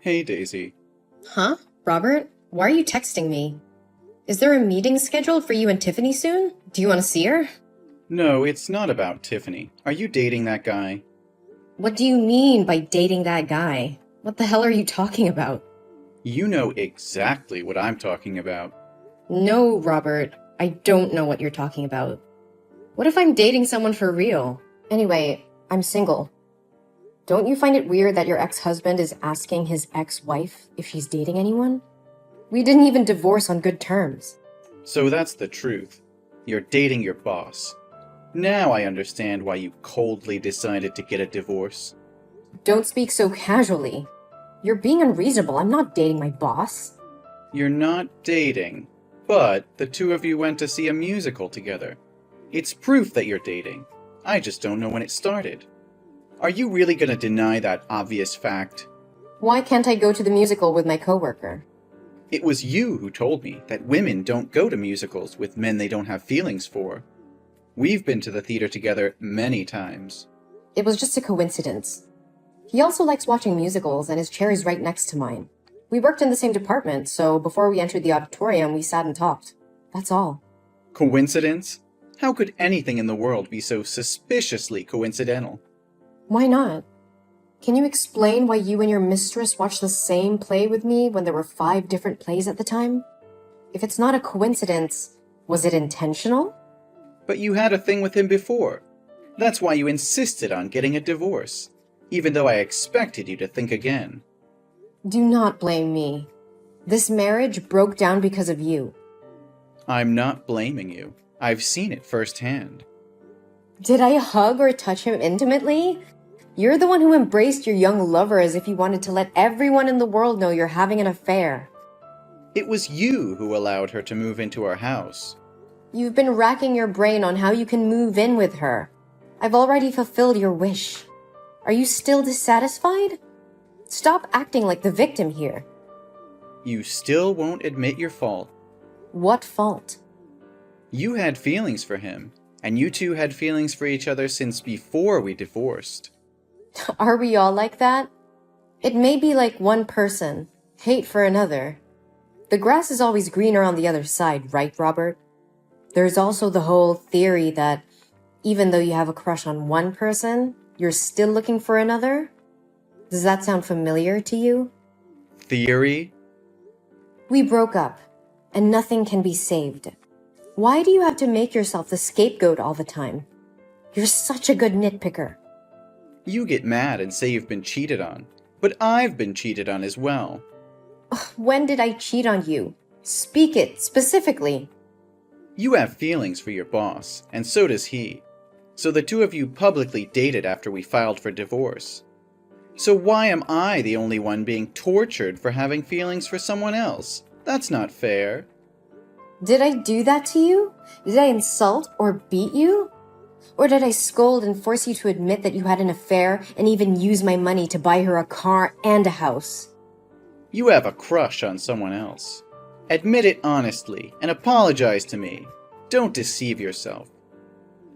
Hey, Daisy. Huh? Robert? Why are you texting me? Is there a meeting scheduled for you and Tiffany soon? Do you want to see her? No, it's not about Tiffany. Are you dating that guy? What do you mean by dating that guy? What the hell are you talking about? You know exactly what I'm talking about. No, Robert. I don't know what you're talking about. What if I'm dating someone for real? Anyway, I'm single. Don't you find it weird that your ex-husband is asking his ex-wife if she's dating anyone? We didn't even divorce on good terms. So that's the truth. You're dating your boss. Now I understand why you coldly decided to get a divorce. Don't speak so casually. You're being unreasonable. I'm not dating my boss. You're not dating, but the two of you went to see a musical together. It's proof that you're dating. I just don't know when it started. Are you really gonna deny that obvious fact? Why can't I go to the musical with my coworker? It was you who told me that women don't go to musicals with men they don't have feelings for. We've been to the theater together many times. It was just a coincidence. He also likes watching musicals, and his chair is right next to mine. We worked in the same department, so before we entered the auditorium, we sat and talked. That's all. Coincidence? How could anything in the world be so suspiciously coincidental? Why not? Can you explain why you and your mistress watched the same play with me when there were 5 different plays at the time? If it's not a coincidence, was it intentional? But you had a thing with him before. That's why you insisted on getting a divorce, even though I expected you to think again. Do not blame me. This marriage broke down because of you. I'm not blaming you. I've seen it firsthand. Did I hug or touch him intimately? You're the one who embraced your young lover as if you wanted to let everyone in the world know you're having an affair. It was you who allowed her to move into our house. You've been racking your brain on how you can move in with her. I've already fulfilled your wish. Are you still dissatisfied? Stop acting like the victim here. You still won't admit your fault. What fault? You had feelings for him, and you two had feelings for each other since before we divorced. Are we all like that? It may be like one person, hate for another. The grass is always greener on the other side, right, Robert? There's also the whole theory that even though you have a crush on one person, you're still looking for another? Does that sound familiar to you? Theory? We broke up, and nothing can be saved. Why do you have to make yourself the scapegoat all the time? You're such a good nitpicker. You get mad and say you've been cheated on, but I've been cheated on as well. When did I cheat on you? Speak it, specifically. You have feelings for your boss, and so does he. So the two of you publicly dated after we filed for divorce. So why am I the only one being tortured for having feelings for someone else? That's not fair. Did I do that to you? Did I insult or beat you? Or did I scold and force you to admit that you had an affair and even use my money to buy her a car and a house? You have a crush on someone else. Admit it honestly and apologize to me. Don't deceive yourself.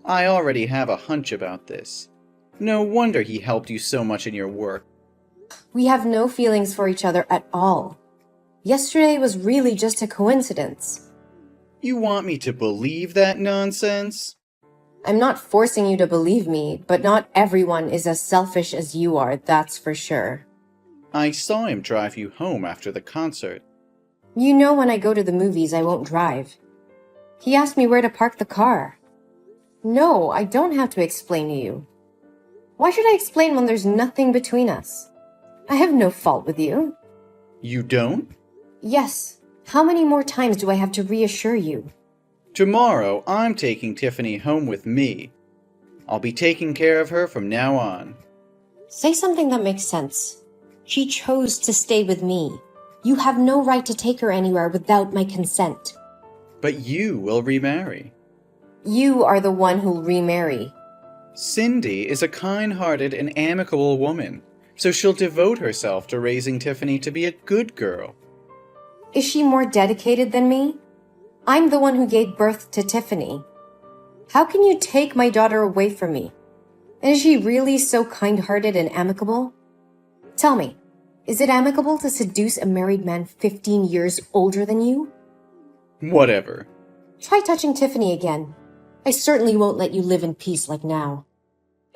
I already have a hunch about this. No wonder he helped you so much in your work. We have no feelings for each other at all. Yesterday was really just a coincidence. You want me to believe that nonsense? I'm not forcing you to believe me, but not everyone is as selfish as you are, that's for sure. I saw him drive you home after the concert. You know when I go to the movies, I won't drive. He asked me where to park the car. No, I don't have to explain to you. Why should I explain when there's nothing between us? I have no fault with you. You don't? Yes. How many more times do I have to reassure you? Tomorrow, I'm taking Tiffany home with me. I'll be taking care of her from now on. Say something that makes sense. She chose to stay with me. You have no right to take her anywhere without my consent. But you will remarry. You are the one who'll remarry. Cindy is a kind-hearted and amicable woman, so she'll devote herself to raising Tiffany to be a good girl. Is she more dedicated than me? I'm the one who gave birth to Tiffany. How can you take my daughter away from me? And is she really so kind-hearted and amicable? Tell me, Is it amicable to seduce a married man 15 years older than you? Whatever. Try touching Tiffany again. I certainly won't let you live in peace like now.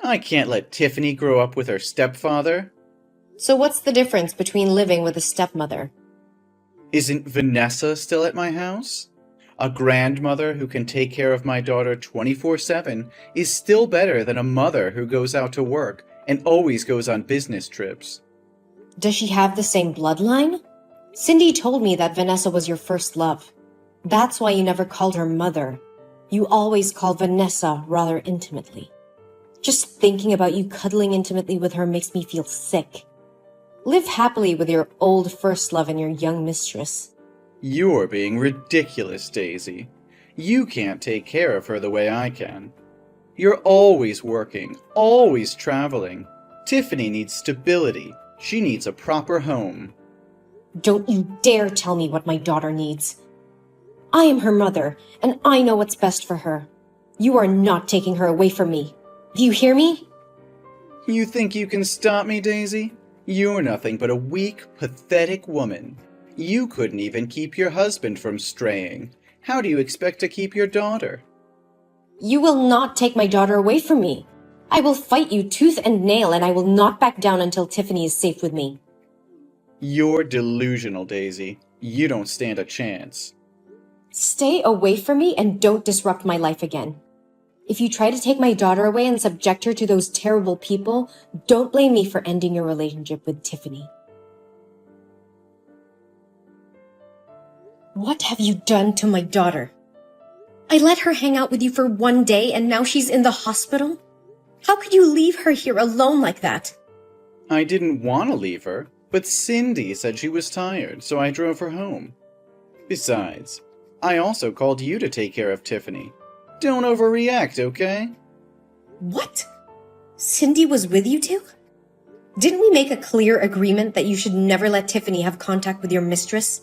I can't let Tiffany grow up with her stepfather. So what's the difference between living with a stepmother? Isn't Vanessa still at my house? A grandmother who can take care of my daughter 24/7 is still better than a mother who goes out to work and always goes on business trips. Does she have the same bloodline? Cindy told me that Vanessa was your first love. That's why you never called her mother. You always called Vanessa rather intimately. Just thinking about you cuddling intimately with her makes me feel sick. Live happily with your old first love and your young mistress. You're being ridiculous, Daisy. You can't take care of her the way I can. You're always working, always traveling. Tiffany needs stability. She needs a proper home. Don't you dare tell me what my daughter needs. I am her mother, and I know what's best for her. You are not taking her away from me. Do you hear me? You think you can stop me, Daisy? You're nothing but a weak, pathetic woman. You couldn't even keep your husband from straying. How do you expect to keep your daughter? You will not take my daughter away from me. I will fight you tooth and nail, and I will not back down until Tiffany is safe with me. You're delusional, Daisy. You don't stand a chance. Stay away from me and don't disrupt my life again. If you try to take my daughter away and subject her to those terrible people, don't blame me for ending your relationship with Tiffany. What have you done to my daughter? I let her hang out with you for one day and now she's in the hospital? How could you leave her here alone like that? I didn't want to leave her, but Cindy said she was tired, so I drove her home. Besides, I also called you to take care of Tiffany. Don't overreact, okay? What? Cindy was with you two? Didn't we make a clear agreement that you should never let Tiffany have contact with your mistress?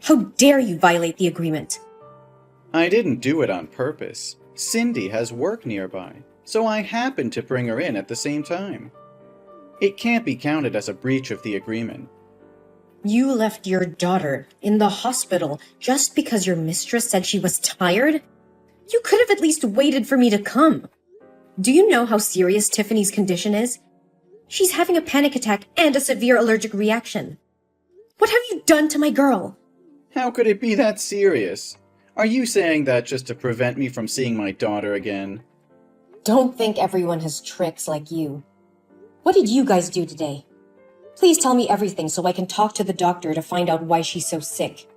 How dare you violate the agreement? I didn't do it on purpose. Cindy has work nearby, so I happened to bring her in at the same time. It can't be counted as a breach of the agreement. You left your daughter in the hospital just because your mistress said she was tired? You could have at least waited for me to come. Do you know how serious Tiffany's condition is? She's having a panic attack and a severe allergic reaction. What have you done to my girl? How could it be that serious? Are you saying that just to prevent me from seeing my daughter again? Don't think everyone has tricks like you. What did you guys do today? Please tell me everything so I can talk to the doctor to find out why she's so sick.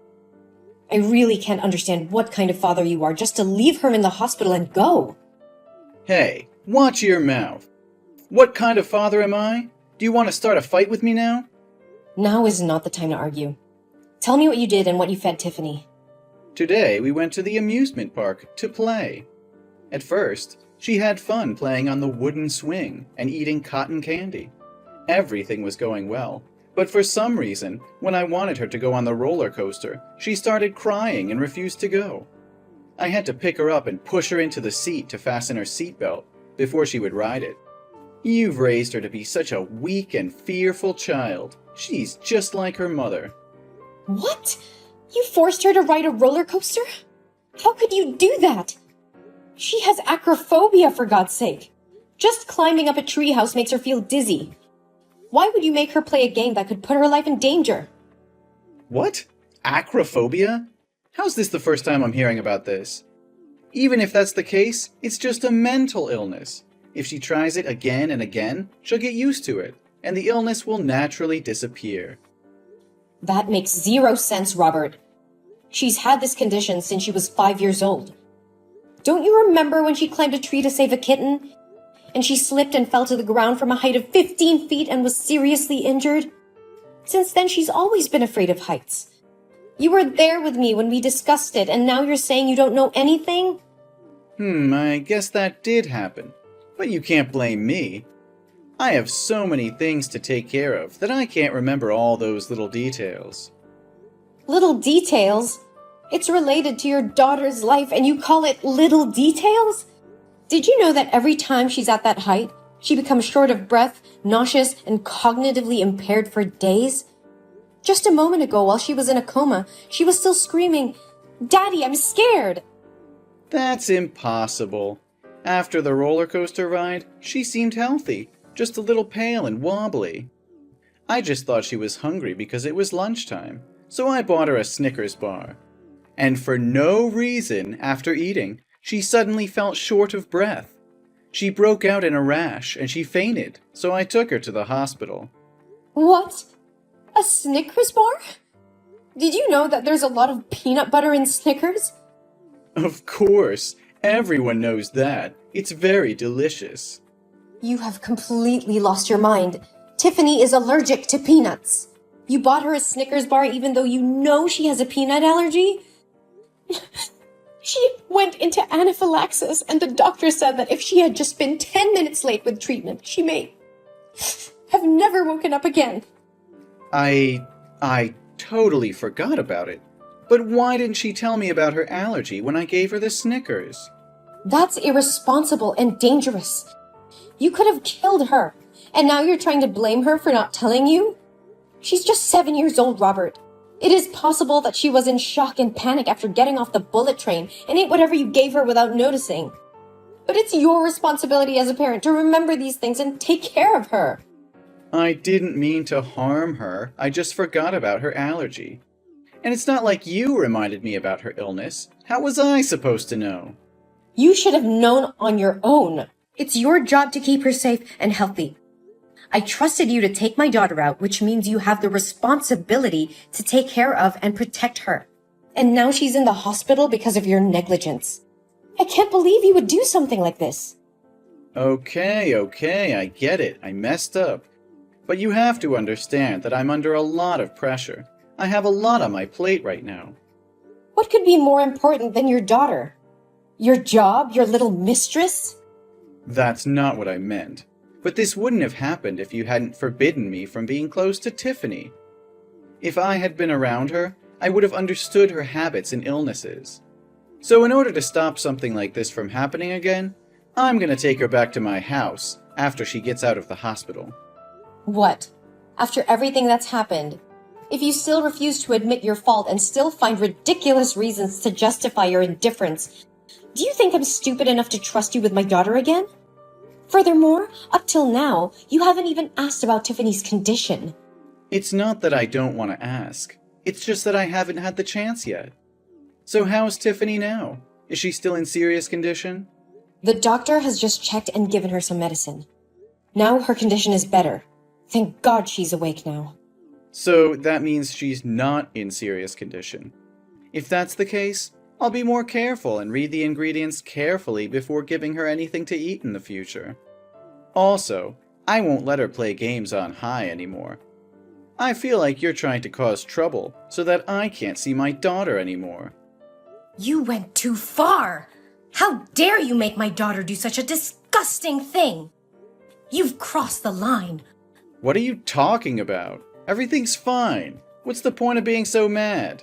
I really can't understand what kind of father you are just to leave her in the hospital and go. Hey, watch your mouth. What kind of father am I? Do you want to start a fight with me now? Now is not the time to argue. Tell me what you did and what you fed Tiffany. Today we went to the amusement park to play. At first, she had fun playing on the wooden swing and eating cotton candy. Everything was going well, but for some reason, when I wanted her to go on the roller coaster, she started crying and refused to go. I had to pick her up and push her into the seat to fasten her seatbelt before she would ride it. You've raised her to be such a weak and fearful child. She's just like her mother. What? You forced her to ride a roller coaster? How could you do that? She has acrophobia, for God's sake. Just climbing up a treehouse makes her feel dizzy. Why would you make her play a game that could put her life in danger? What? Acrophobia? How's this the first time I'm hearing about this? Even if that's the case, it's just a mental illness. If she tries it again and again, she'll get used to it, and the illness will naturally disappear. That makes zero sense, Robert. She's had this condition since she was 5 years old. Don't you remember when she climbed a tree to save a kitten? And she slipped and fell to the ground from a height of 15 feet and was seriously injured? Since then, she's always been afraid of heights. You were there with me when we discussed it, and now you're saying you don't know anything? I guess that did happen. But you can't blame me. I have so many things to take care of that I can't remember all those little details. Little details? It's related to your daughter's life and you call it little details? Did you know that every time she's at that height, She becomes short of breath, nauseous, and cognitively impaired for days. Just a moment ago, while she was in a coma, she was still screaming, "Daddy, I'm scared!" That's impossible. After the roller coaster ride, she seemed healthy, just a little pale and wobbly. I just thought she was hungry because it was lunchtime, so I bought her a Snickers bar. And for no reason, after eating, she suddenly felt short of breath. She broke out in a rash and she fainted, so I took her to the hospital. What? A Snickers bar? Did you know that there's a lot of peanut butter in Snickers? Of course, everyone knows that. It's very delicious. You have completely lost your mind. Tiffany is allergic to peanuts. You bought her a Snickers bar even though you know she has a peanut allergy? She went into anaphylaxis, and the doctor said that if she had just been 10 minutes late with treatment, she may have never woken up again. I totally forgot about it. But why didn't she tell me about her allergy when I gave her the Snickers? That's irresponsible and dangerous. You could have killed her, and now you're trying to blame her for not telling you? She's just 7 years old, Robert. It is possible that she was in shock and panic after getting off the bullet train and ate whatever you gave her without noticing. But it's your responsibility as a parent to remember these things and take care of her. I didn't mean to harm her. I just forgot about her allergy. And it's not like you reminded me about her illness. How was I supposed to know? You should have known on your own. It's your job to keep her safe and healthy. I trusted you to take my daughter out, which means you have the responsibility to take care of and protect her. And now she's in the hospital because of your negligence. I can't believe you would do something like this. Okay, I get it. I messed up. But you have to understand that I'm under a lot of pressure. I have a lot on my plate right now. What could be more important than your daughter? Your job, your little mistress? That's not what I meant. But this wouldn't have happened if you hadn't forbidden me from being close to Tiffany. If I had been around her, I would have understood her habits and illnesses. So in order to stop something like this from happening again, I'm gonna take her back to my house after she gets out of the hospital. What? After everything that's happened, if you still refuse to admit your fault and still find ridiculous reasons to justify your indifference, do you think I'm stupid enough to trust you with my daughter again? Furthermore, up till now, you haven't even asked about Tiffany's condition. It's not that I don't want to ask. It's just that I haven't had the chance yet. So how's Tiffany now? Is she still in serious condition? The doctor has just checked and given her some medicine. Now her condition is better. Thank God she's awake now. So that means she's not in serious condition. If that's the case, I'll be more careful and read the ingredients carefully before giving her anything to eat in the future. Also, I won't let her play games on high anymore. I feel like you're trying to cause trouble so that I can't see my daughter anymore. You went too far! How dare you make my daughter do such a disgusting thing! You've crossed the line. What are you talking about? Everything's fine. What's the point of being so mad?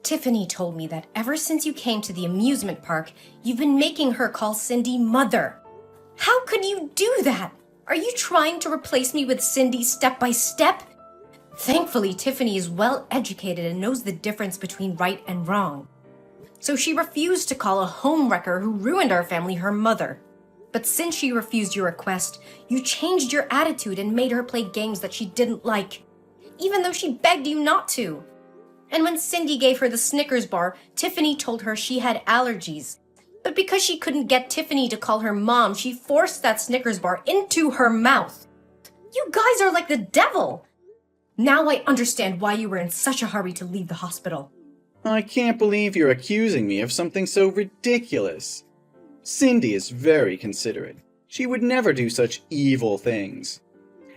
Tiffany told me that ever since you came to the amusement park, you've been making her call Cindy mother. How could you do that? Are you trying to replace me with Cindy step by step? Thankfully, Tiffany is well educated and knows the difference between right and wrong. So she refused to call a homewrecker who ruined our family her mother. But since she refused your request, you changed your attitude and made her play games that she didn't like, even though she begged you not to. And when Cindy gave her the Snickers bar, Tiffany told her she had allergies. But because she couldn't get Tiffany to call her mom, she forced that Snickers bar into her mouth. You guys are like the devil! Now I understand why you were in such a hurry to leave the hospital. I can't believe you're accusing me of something so ridiculous. Cindy is very considerate. She would never do such evil things.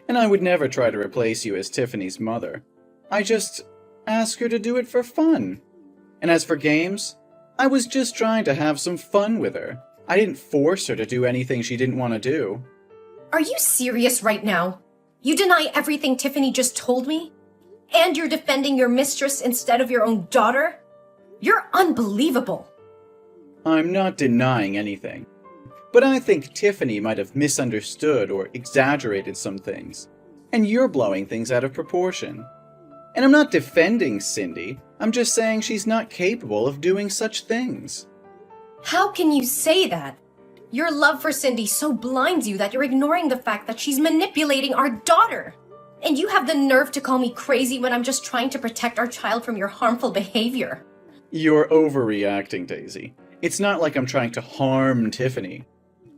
And I would never try to replace you as Tiffany's mother. I just ask her to do it for fun. And as for games, I was just trying to have some fun with her. I didn't force her to do anything she didn't want to do. Are you serious right now? You deny everything Tiffany just told me? And you're defending your mistress instead of your own daughter? You're unbelievable. I'm not denying anything. But I think Tiffany might have misunderstood or exaggerated some things, and you're blowing things out of proportion. And I'm not defending Cindy, I'm just saying she's not capable of doing such things. How can you say that? Your love for Cindy so blinds you that you're ignoring the fact that she's manipulating our daughter. And you have the nerve to call me crazy when I'm just trying to protect our child from your harmful behavior. You're overreacting, Daisy. It's not like I'm trying to harm Tiffany.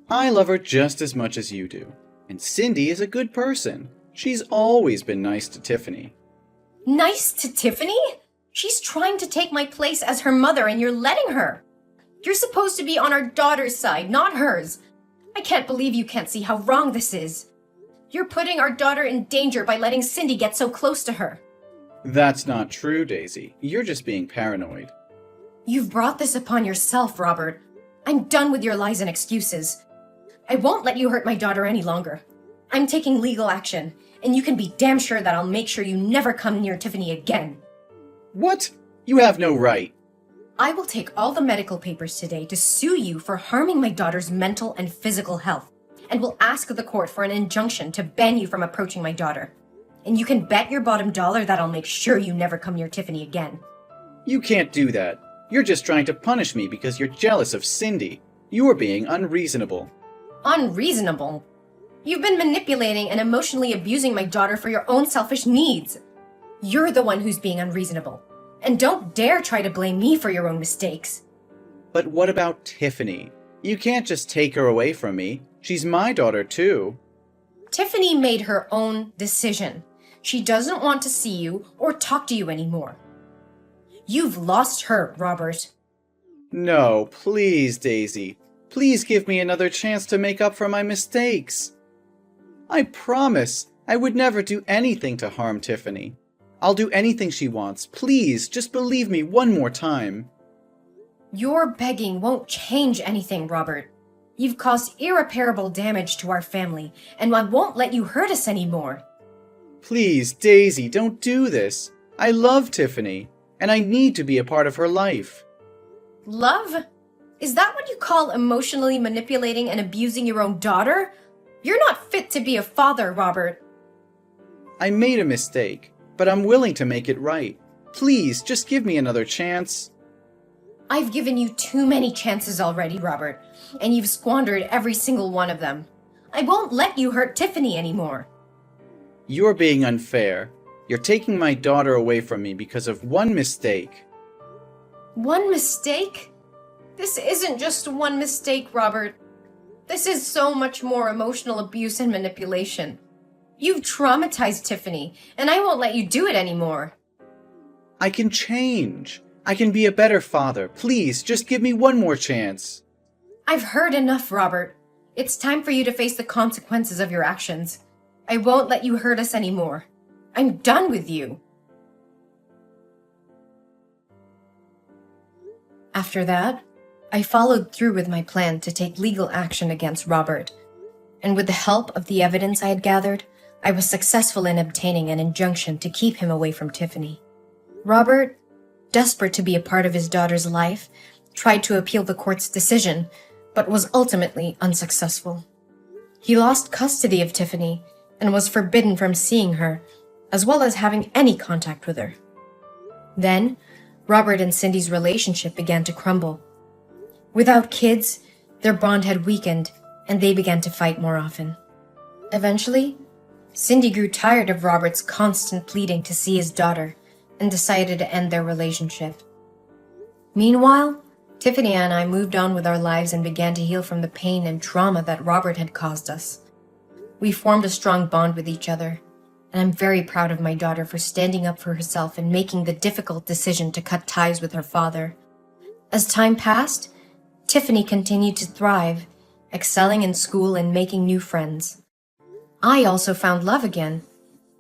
I love her just as much as you do. And Cindy is a good person. She's always been nice to Tiffany. Nice to Tiffany? She's trying to take my place as her mother and you're letting her. You're supposed to be on our daughter's side, not hers. I can't believe you can't see how wrong this is. You're putting our daughter in danger by letting Cindy get so close to her. That's not true, Daisy. You're just being paranoid. You've brought this upon yourself, Robert. I'm done with your lies and excuses. I won't let you hurt my daughter any longer. I'm taking legal action, and you can be damn sure that I'll make sure you never come near Tiffany again. What? You have no right. I will take all the medical papers today to sue you for harming my daughter's mental and physical health, and will ask the court for an injunction to ban you from approaching my daughter. And you can bet your bottom dollar that I'll make sure you never come near Tiffany again. You can't do that. You're just trying to punish me because you're jealous of Cindy. You're being unreasonable. Unreasonable? You've been manipulating and emotionally abusing my daughter for your own selfish needs. You're the one who's being unreasonable. And don't dare try to blame me for your own mistakes. But what about Tiffany? You can't just take her away from me. She's my daughter too. Tiffany made her own decision. She doesn't want to see you or talk to you anymore. You've lost her, Robert. No, please, Daisy. Please give me another chance to make up for my mistakes. I promise I would never do anything to harm Tiffany. I'll do anything she wants. Please, just believe me one more time. Your begging won't change anything, Robert. You've caused irreparable damage to our family, and I won't let you hurt us anymore. Please, Daisy, don't do this. I love Tiffany, and I need to be a part of her life. Love? Is that what you call emotionally manipulating and abusing your own daughter? You're not fit to be a father, Robert. I made a mistake, but I'm willing to make it right. Please, just give me another chance. I've given you too many chances already, Robert, and you've squandered every single one of them. I won't let you hurt Tiffany anymore. You're being unfair. You're taking my daughter away from me because of one mistake. One mistake? This isn't just one mistake, Robert. This is so much more emotional abuse and manipulation. You've traumatized Tiffany, and I won't let you do it anymore. I can change. I can be a better father. Please, just give me one more chance. I've heard enough, Robert. It's time for you to face the consequences of your actions. I won't let you hurt us anymore. I'm done with you. After that, I followed through with my plan to take legal action against Robert. And with the help of the evidence I had gathered, I was successful in obtaining an injunction to keep him away from Tiffany. Robert, desperate to be a part of his daughter's life, tried to appeal the court's decision, but was ultimately unsuccessful. He lost custody of Tiffany and was forbidden from seeing her, as well as having any contact with her. Then, Robert and Cindy's relationship began to crumble. Without kids, their bond had weakened, and they began to fight more often. Eventually, Cindy grew tired of Robert's constant pleading to see his daughter and decided to end their relationship. Meanwhile, Tiffany and I moved on with our lives and began to heal from the pain and trauma that Robert had caused us. We formed a strong bond with each other, and I'm very proud of my daughter for standing up for herself and making the difficult decision to cut ties with her father. As time passed, Tiffany continued to thrive, excelling in school and making new friends. I also found love again,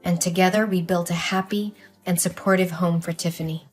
and together we built a happy and supportive home for Tiffany.